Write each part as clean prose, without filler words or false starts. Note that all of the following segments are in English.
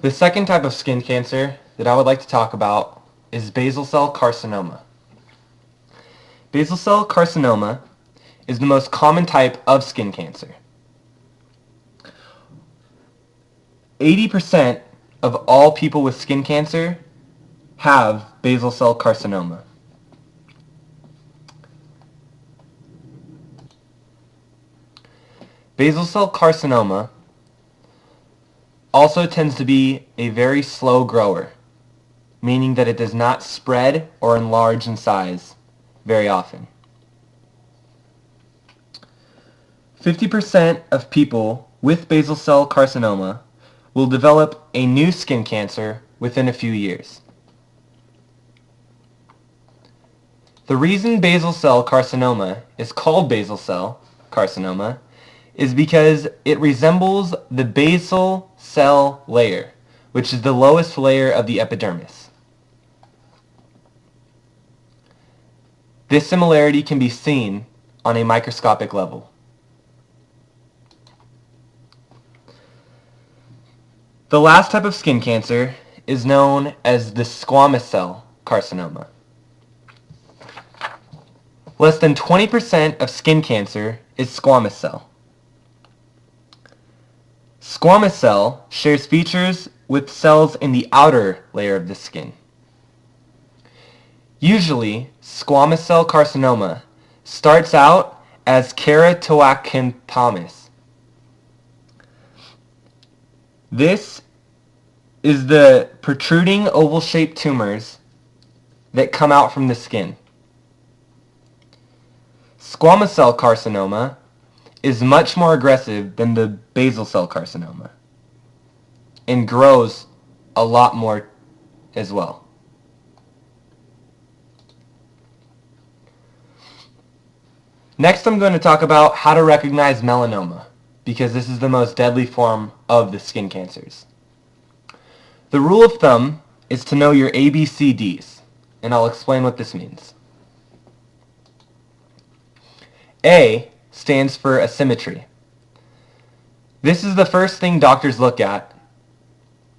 The second type of skin cancer that I would like to talk about is basal cell carcinoma. Basal cell carcinoma is the most common type of skin cancer. 80% of all people with skin cancer have basal cell carcinoma. Basal cell carcinoma also tends to be a very slow grower, meaning that it does not spread or enlarge in size very often. 50% of people with basal cell carcinoma will develop a new skin cancer within a few years. The reason basal cell carcinoma is called basal cell carcinoma is because it resembles the basal cell layer, which is the lowest layer of the epidermis. This similarity can be seen on a microscopic level. The last type of skin cancer is known as the squamous cell carcinoma. Less than 20% of skin cancer is squamous cell. Squamous cell shares features with cells in the outer layer of the skin. Usually, squamous cell carcinoma starts out as keratoacanthomas. This is the protruding oval-shaped tumors that come out from the skin. Squamous cell carcinoma is much more aggressive than the basal cell carcinoma and grows a lot more as well. Next, I'm going to talk about how to recognize melanoma, because this is the most deadly form of the skin cancers. The rule of thumb is to know your ABCDs, and I'll explain what this means. A stands for asymmetry. This is the first thing doctors look at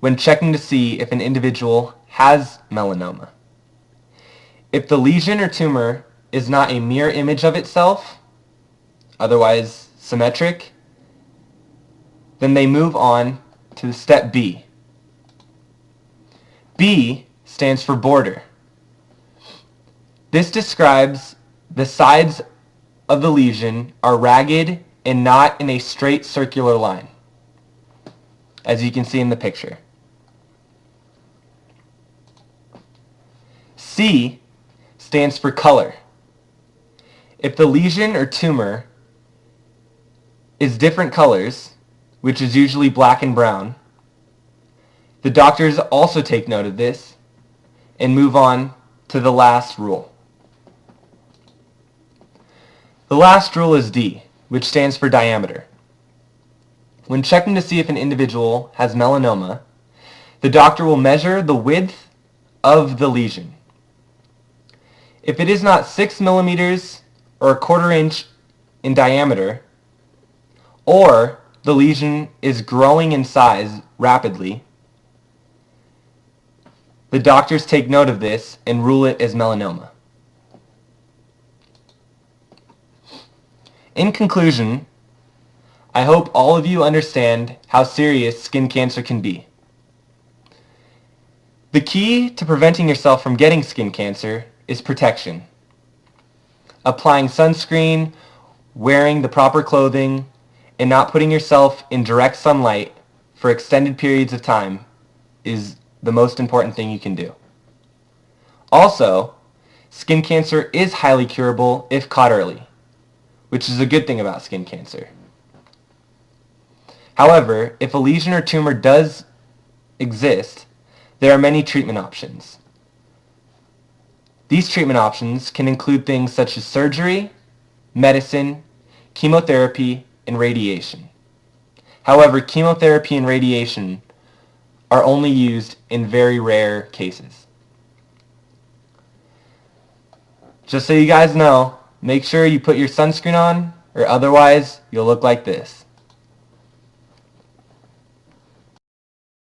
when checking to see if an individual has melanoma. If the lesion or tumor is not a mirror image of itself, otherwise symmetric, then they move on to step B. B stands for border. This describes the sides of the lesion are ragged and not in a straight circular line, as you can see in the picture. C stands for color. If the lesion or tumor is different colors, which is usually black and brown, the doctors also take note of this and move on to the last rule. The last rule is D, which stands for diameter. When checking to see if an individual has melanoma, the doctor will measure the width of the lesion. If it is not 6 millimeters or a quarter inch in diameter, or the lesion is growing in size rapidly, the doctors take note of this and rule it as melanoma. In conclusion, I hope all of you understand how serious skin cancer can be. The key to preventing yourself from getting skin cancer is protection. Applying sunscreen, wearing the proper clothing, and not putting yourself in direct sunlight for extended periods of time is the most important thing you can do. Also, skin cancer is highly curable if caught early, which is a good thing about skin cancer. However, if a lesion or tumor does exist, there are many treatment options. These treatment options can include things such as surgery, medicine, chemotherapy, and radiation. However, chemotherapy and radiation are only used in very rare cases. Just so you guys know, make sure you put your sunscreen on, or otherwise you'll look like this.